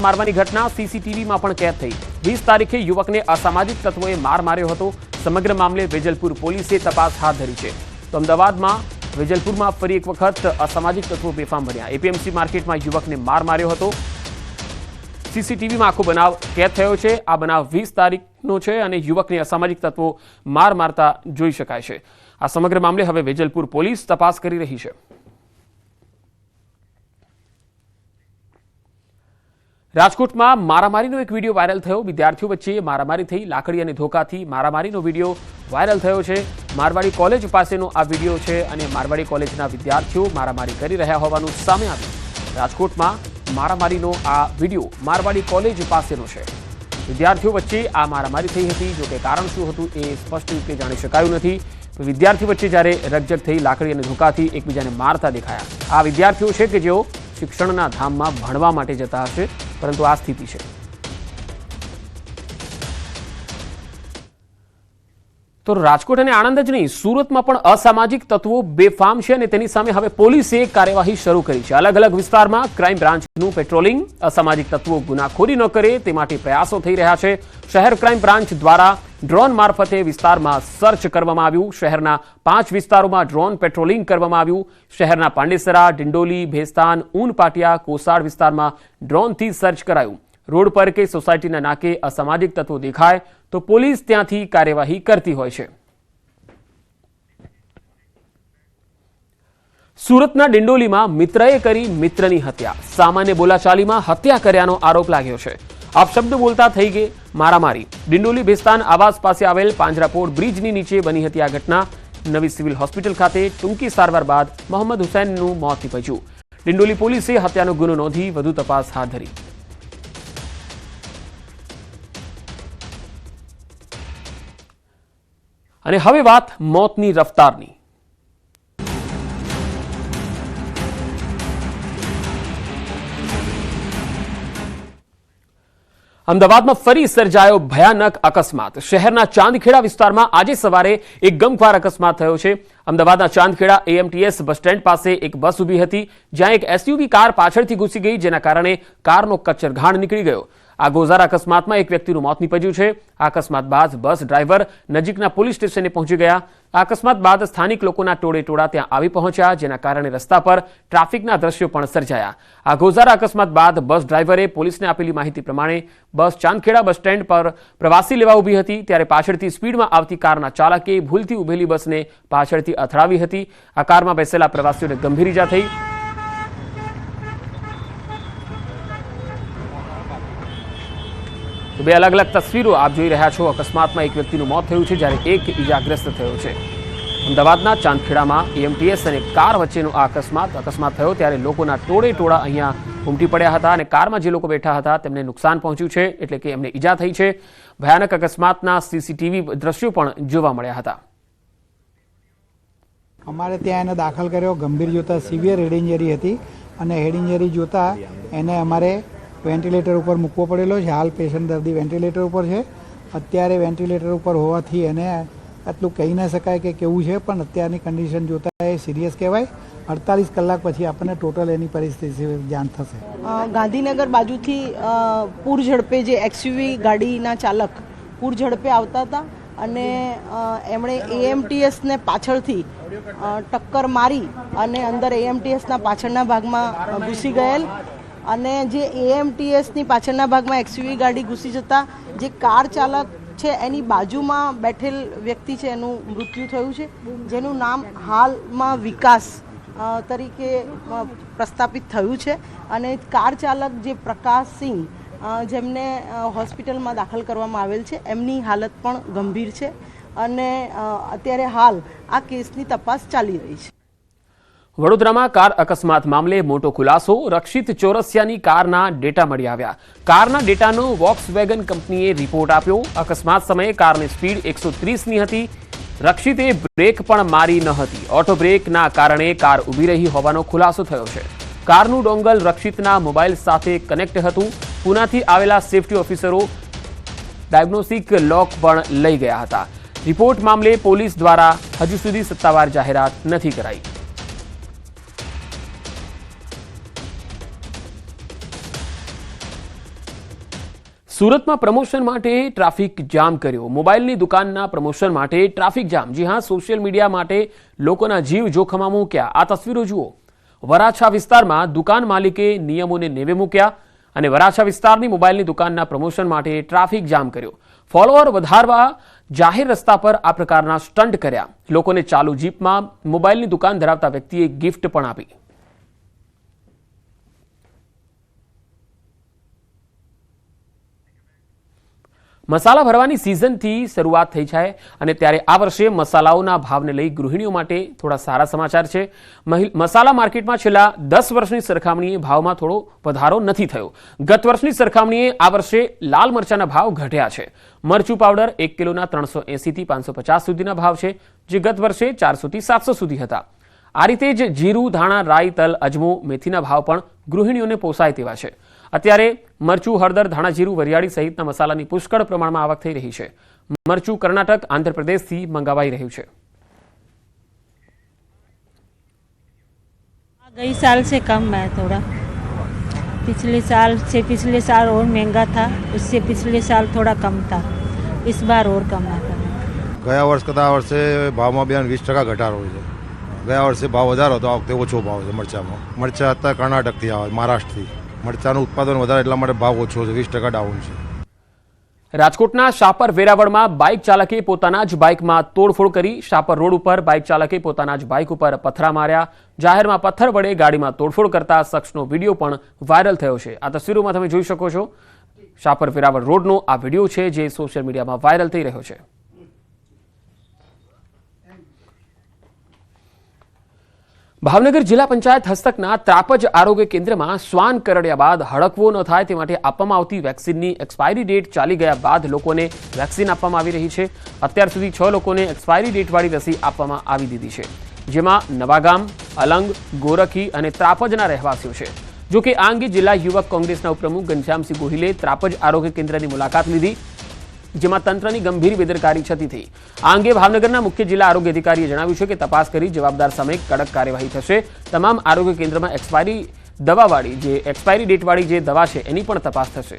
મારવાની ઘટના સીસીટીવીમાં પણ કેદ થઈ। 20 તારીખે યુવકને અસામાજિક તત્વોએ માર માર્યો હતો। સમગ્ર મામલે વેજલપુર પોલીસે તપાસ હાથ ધરી છે। તો અમદાવાદમાં વેજલપુરમાં ફરી એક વખત અસામાજિક તત્વો બેફામ બન્યા। એપીએમસી માર્કેટમાં યુવકને માર માર્યો હતો। સીસીટીવીમાં આખો બનાવ કેદ થયો છે। આ બનાવ 20 તારીખનો છે અને યુવકને અસામાજિક તત્વો માર મારતા જોઈ શકાય છે। આ સમગ્ર મામલે હવે વેજલપુર પોલીસ તપાસ કરી રહી છે। રાજકોટમાં મારામારીનો એક વિડીયો વાયરલ થયો। વિદ્યાર્થીઓ વચ્ચે મારામારી થઈ। લાકડી અને ધોકાથી મારામારીનો વિડીયો વાયરલ થયો છે। મારવાડી કોલેજ પાસેનો આ વિડીયો છે અને મારવાડી કોલેજના વિદ્યાર્થીઓ મારામારી કરી રહ્યા હોવાનું સામે આવ્યું। રાજકોટમાં મારામારીનો આ વિડીયો મારવાડી કોલેજ પાસેનો છે। વિદ્યાર્થીઓ વચ્ચે આ મારામારી થઈ હતી। જો કે કારણ શું હતું એ સ્પષ્ટ રીતે જાણી શકાયું નથી। વિદ્યાર્થીઓ વચ્ચે જ્યારે રકઝક થઈ લાકડી અને ધોકાથી એકબીજાને મારતા દેખાયા। આ વિદ્યાર્થીઓ છે કે જેઓ શિક્ષણના ધામમાં ભણવા માટે જતા હશે, પરંતુ આ સ્થિતિ છે। તો રાજકોટ અને આણંદ જ નહીં, સુરતમાં પણ અસામાજિક તત્વો બેફામ છે અને તેની સામે હવે પોલીસે કાર્યવાહી શરૂ કરી છે। અલગ અલગ વિસ્તારમાં ક્રાઇમ બ્રાન્ચનું પેટ્રોલિંગ અસામાજિક તત્વો ગુનાખોરી ન કરે તે માટે પ્રયાસો થઈ રહ્યા છે। શહેર ક્રાઇમ બ્રાન્ચ દ્વારા ડ્રોન મારફતે વિસ્તારમાં સર્ચ કરવામાં આવ્યું। શહેરના 5 વિસ્તારોમાં ડ્રોન પેટ્રોલિંગ કરવામાં આવ્યું। શહેરના પાંડેસરા, ડિંડોલી, ભેસ્તાન, ઊન પાટિયા, કોસાડ વિસ્તારમાં ડ્રોનથી સર્ચ કરાયું। રોડ પર કે સોસાયટીના નાકે અસામાજિક તત્વો દેખાય તો પોલીસ ત્યાંથી કાર્યવાહી કરતી હોય છે। સુરતના ડિંડોલીમાં મિત્રએ કરી મિત્રની હત્યા। સામાન્ય બોલાચાલીમાં હત્યા કર્યાનો આરોપ લાગ્યો છે। અપશબ્દ બોલતા થઈ ગઈ મારામારી। ડિંડોલી ભેસ્તાન આવાસ પાસે આવેલ પાંજરાપોળ બ્રિજની નીચે બની હતી આ ઘટના। નવી સિવિલ હોસ્પિટલ ખાતે ટૂંકી સારવાર બાદ મોહમ્મદ હુસૈનનું મોત નીપજ્યું। ડિંડોલી પોલીસે હત્યાનો ગુનો નોંધી વધુ તપાસ હાથ ધરી। અને હવે વાત મોતની રફતારની। અમદાવાદમાં ફરી સર્જાયો ભયાનક અકસ્માત। શહેરના ચાંદખેડા વિસ્તારમાં આજે સવારે એક ગમખ્વાર અકસ્માત થયો છે। અમદાવાદના ચાંદખેડા એએમટીએસ બસ સ્ટેન્ડ પાસે એક બસ ઊભી હતી, જ્યાં એક એસયુવી કાર પાછળથી ઘૂસી ગઈ, જેના કારણે કારનો કચ્ચરઘાણ નીકળી ગયો। આ ગોઝારા અકસ્માતમાં એક વ્યક્તિનું મોત નીપજ્યું છે। આ અકસ્માત બાદ બસ ડ્રાઈવર નજીકના પોલીસ સ્ટેશને પહોંચી ગયા। આ અકસ્માત બાદ સ્થાનિક લોકોના ટોળે-ટોળા ત્યાં આવી પહોંચ્યા, જેના કારણે રસ્તા પર ટ્રાફિકના દ્રશ્યો પણ સર્જાયા। આ ગોઝારા અકસ્માત બાદ બસ ડ્રાઈવરે પોલીસને આપેલી માહિતી પ્રમાણે બસ ચાંદખેડા બસ સ્ટેન્ડ પર પ્રવાસી લેવા ઊભી હતી, ત્યારે પાછળથી સ્પીડમાં આવતી કારના ચાલકે ભૂલથી ઊભેલી બસને પાછળથી અથડાવી હતી। આ કારમાં બેસેલા પ્રવાસીઓને ગંભીર ઈજા થઈ। તો બે અલગ અલગ તસવીરો આપ જોઈ રહ્યા છો। અકસ્માતમાં એક વ્યક્તિનું મોત થયું છે, જ્યારે એક ઈજાગ્રસ્ત થયો છે। અમદાવાદના ચાંદખેડામાં એએમટીએસ અને કાર વચ્ચેનો આ અકસ્માત થયો, ત્યારે લોકોના ટોળે ટોળા અહીંયા ઉમટી પડ્યા હતા અને કારમાં જે લોકો બેઠા હતા તેમને નુકસાન પહોંચ્યું છે, એટલે કે એમને ઈજા થઈ છે। ભયાનક અકસ્માતના સીસીટીવી દ્રશ્યો પણ જોવા મળ્યા હતા। અમારે ત્યાં એને દાખલ કર્યો। ગંભીર જોતા સિવિયર હેડ ઇન્જરી હતી અને હેડ ઇન્જરી જોતા એને અમારે વેન્ટિલેટર ઉપર મૂકવો પડેલો છે। હાલ પેશન્ટ દર્દી વેન્ટિલેટર ઉપર છે। અત્યારે વેન્ટિલેટર ઉપર હોવાથી એને આટલું કહી ન શકાય કે કેવું છે, પણ અત્યારની કન્ડિશન જોતા એ સિરિયસ કહેવાય। 48 કલાક પછી આપણને ટોટલ એની પરિસ્થિતિ જાણ થશે। ગાંધીનગર બાજુથી પૂર ઝડપે જે એક્સયુવી ગાડીના ચાલક પૂર ઝડપે આવતા હતા અને એમણે એએમટીએસને પાછળથી ટક્કર મારી અને અંદર એએમટીએસના પાછળના ભાગમાં ઘૂસી ગયેલ અને જે એએમટીએસની પાછળના ભાગમાં એક્સયુવી ગાડી ઘૂસી જતા જે કાર ચાલક છે એની બાજુમાં બેઠેલ વ્યક્તિ છે એનું મૃત્યુ થયું છે, જેનું નામ હાલમાં વિકાસ તરીકે પ્રસ્થાપિત થયું છે। અને કાર ચાલક જે પ્રકાશસિંહ જેમને હોસ્પિટલમાં દાખલ કરવામાં આવેલ છે, એમની હાલત પણ ગંભીર છે અને અત્યારે હાલ આ કેસની તપાસ ચાલી રહી છે। વડોદરામાં કાર અકસ્માત મામલે મોટો ખુલાસો। રક્ષિત ચોરસિયાની કારના ડેટા મળી આવ્યા। કારના ડેટાનો વોક્સવેગન કંપનીએ રિપોર્ટ આપ્યો। અકસ્માત સમયે કારની સ્પીડ 130ની હતી। રક્ષિતે બ્રેક પણ મારી ન હતી। ઓટો બ્રેકના કારણે કાર ઊભી રહી હોવાનો ખુલાસો થયો છે। કારનું ડોંગલ રક્ષિતના મોબાઈલ સાથે કનેક્ટ હતું। પુનાથી આવેલા સેફટી ઓફિસરો ડાયગ્નોસ્ટિક લોક પણ લઈ ગયા હતા। રિપોર્ટ મામલે પોલીસ દ્વારા હજુ સુધી સત્તાવાર જાહેરાત નથી કરાઈ। સુરતમાં પ્રમોશન માટે ટ્રાફિક જામ કર્યો. મોબાઈલની દુકાનના પ્રમોશન માટે ટ્રાફિક જામ. જી હા, સોશિયલ મીડિયા માટે લોકોના જીવ જોખમમાં મૂક્યા. આ તસવીરો જુઓ. વરાછા વિસ્તારમાં દુકાન માલિકે નિયમોને નેવે મૂક્યા અને વરાછા વિસ્તારની મોબાઈલની દુકાનના પ્રમોશન માટે ટ્રાફિક જામ કર્યો. ફોલોઅર વધારવા જાહેર રસ્તા પર આ પ્રકારના સ્ટન્ટ કર્યા. લોકોને ચાલુ જીપમાં મોબાઈલની દુકાન ધરાવતા વ્યક્તિએ ગિફ્ટ પણ આપી. મસાલા ભરવાની સિઝનથી શરૂઆત થઈ છે અને ત્યારે આ વર્ષે મસાલાઓના ભાવને લઈ ગૃહિણીઓ માટે થોડા સારા સમાચાર છે. મસાલા માર્કેટમાં છેલ્લા 10 વર્ષની સરખામણીએ ભાવમાં થોડો વધારો નથી થયો. ગત વર્ષની સરખામણીએ આ વર્ષે લાલ મરચાના ભાવ ઘટ્યા છે. મરચું પાવડર 1 કિલોના 380 થી 550 સુધીના ભાવ છે, જે ગત વર્ષે 400 થી 700 સુધી હતા. આ રીતે જ જીરું, ધાણા, રાઈ, તલ, અજમો, મેથીના ભાવ પણ ગૃહિણીઓને પોસાય તેવા છે. અત્યારે મરચું, હળદર, ધાણા, જીરું, વરિયાળી સહિતના મસાલાની પુષ્કળ પ્રમાણમાં આવક થઈ રહી છે. મરચું કર્ણાટક, આંધ્રપ્રદેશથી મંગાવાઈ રહ્યું છે. गई साल से कम है थोड़ा. पिछले साल और महंगा था, उससे पिछले साल थोड़ा कम था. इस बार और कम आता है. ગયા વર્ષ કરતાં આ વર્ષે ભાવમાં બેન 20% ઘટાડો છે. ગયા વર્ષે ભાવ વધારો હતો, આ વખતે ઓછો ભાવ છે મરચામાં. મરચા અત્યારે કર્ણાટકથી આવે, મહારાષ્ટ્રથી. મરચાનું ઉત્પાદન વધારે એટલા માટે ભાવ ઓછો છે, 20% ડાઉન છે. રાજકોટના શાપર વેરાવળમાં બાઇક ચાલકે પોતાના જ બાઇકમાં તોડફોડ કરી. શાપર રોડ ઉપર બાઇક ચાલકે પોતાના જ બાઇક ઉપર પથ્થરા માર્યા. જાહેરમાં પથ્થર વડે ગાડીમાં તોડફોડ કરતા શખ્સનો વિડીયો પણ વાયરલ થયો છે. આ તસવીરોમાં તમે જોઈ શકો છો. શાપર વેરાવળ રોડનો આ વિડીયો છે જે સોશિયલ મીડિયામાં વાયરલ થઈ રહ્યો છે. ભાવનગર જિલ્લા પંચાયત હસ્તકના ત્રાપજ આરોગ્ય કેન્દ્રમાં શ્વાન કરડ્યા બાદ હડકવો ન થાય તે માટે આપવામાં આવતી વેક્સિનની એક્સપાયરી ડેટ ચાલી ગયા બાદ લોકોને વેક્સિન આપવામાં આવી રહી છે. અત્યાર સુધી 6 લોકોને એક્સપાયરી ડેટવાળી રસી આપવામાં આવી દીધી છે, જેમાં નવાગામ, અલંગ, ગોરખી અને ત્રાપજના રહેવાસીઓ છે. જોકે આ અંગે જિલ્લા યુવક કોંગ્રેસના ઉપપ્રમુખ ઘનશ્યામસિંહ ગોહિલે ત્રાપજ આરોગ્ય કેન્દ્રની મુલાકાત લીધી, જેમાં તંત્રની ગંભીર બેદરકારી છતી થઈ. આ અંગે ભાવનગરના મુખ્ય જિલ્લા આરોગ્ય અધિકારીએ જણાવ્યું છે કે તપાસ કરી જવાબદાર સામે કડક કાર્યવાહી થશે. તમામ આરોગ્ય કેન્દ્રમાં એક્સપાયરી ડેટવાળી જે દવા છે એની પણ તપાસ થશે.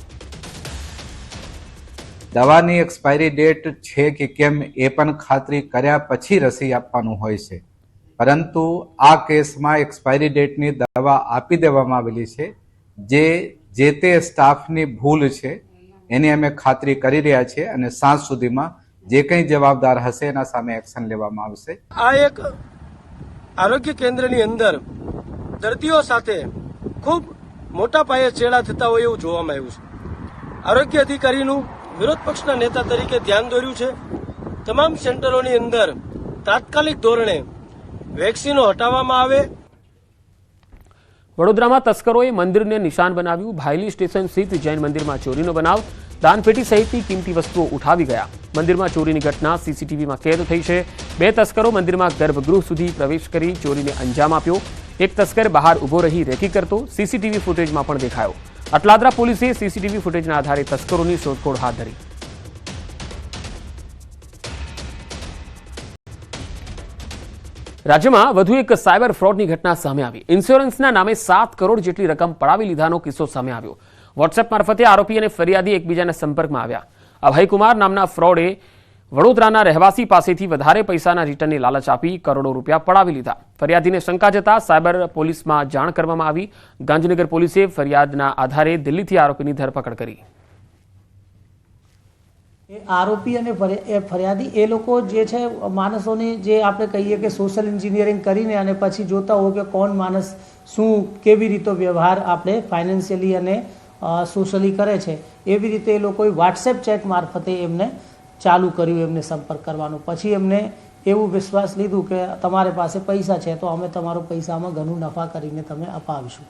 દવાની એક્સપાયરી ડેટ છે કે કેમ એ પણ ખાતરી કર્યા પછી રસી આપવાનું હોય છે, પરંતુ આ કેસમાં એક્સપાયરી ડેટની દવા આપી દેવામાં આવેલી છે. જે તે સ્ટાફની ભૂલ છે એની અમે ખાતરી કરી રહ્યા છીએ અને સાંજ સુધીમાં જે કંઈ જવાબદાર હશે એના સામે એક્શન લેવામાં આવશે. આ એક આરોગ્ય કેન્દ્રની અંદર દર્દીઓ સાથે ખૂબ મોટા પાયે ચેડા થતા હોય એવું જોવામાં આવ્યું છે. આરોગ્ય અધિકારીનું વિરોધ પક્ષના નેતા તરીકે ધ્યાન દોર્યું છે. તમામ સેન્ટરોની અંદર તાત્કાલિક ધોરણે વેક્સિનો હટાવવામાં આવે. વડોદરામાં તસ્કરોએ મંદિરને નિશાન બનાવ્યું. ભાયલી સ્ટેશન સ્થિત જૈન મંદિરમાં ચોરીનો બનાવ. દાનપેટી સહિતની કિંમતી વસ્તુઓ ઉઠાવી ગયા. મંદિરમાં ચોરીની ઘટના સીસીટીવીમાં કેદ થઈ છે. 2 તસ્કરો મંદિરમાં ગર્ભગૃહ સુધી પ્રવેશ કરી ચોરીને અંજામ આપ્યો. એક તસ્કર બહાર ઊભો રહી રેકી કરતો સીસીટીવી ફૂટેજમાં પણ દેખાયો. અટલાદરા પોલીસે સીસીટીવી ફૂટેજના આધારે તસ્કરોની શોધખોળ હાથ ધરી. રાજ્યમાં વધુ એક સાયબર ફ્રોડની ઘટના સામે આવી. ઇન્સ્યોરન્સના નામે 7 કરોડ જેટલી રકમ પડાવી લીધાનો કિસ્સો સામે આવ્યો. વોટ્સએપ મારફતે આરોપી અને ફરિયાદી એકબીજાના સંપર્કમાં આવ્યા. અભયકુમાર નામના ફ્રોડે વડોદરાના રહેવાસી પાસેથી વધારે પૈસાના રિટર્નની લાલચ આપી કરોડો રૂપિયા પડાવી લીધા. ફરિયાદીને શંકા જતા સાયબર પોલીસમાં જાણ કરવામાં આવી. ગાંધીનગર પોલીસે ફરિયાદના આધારે દિલ્હીથી આરોપીની ધરપકડ કરી. આરોપી અને ફરિયાદી એ લોકો જે છે માણસોને જે આપણે કહીએ કે સોશિયલ એન્જિનિયરિંગ કરીને અને પછી જોતા હોય કે કોણ માણસ શું કેવી રીતે વ્યવહાર આપણે ફાઇનાન્શિયલી અને સોશિયલી કરે છે, એવી રીતે એ લોકોએ વોટ્સએપ ચેટ મારફતે એમને ચાલુ કર્યું એમને સંપર્ક કરવાનો. પછી એમને એવું વિશ્વાસ લીધું કે તમારી પાસે પૈસા છે તો અમે તમારો પૈસામાં ઘણું નફા કરીને તમે અપાવીશું.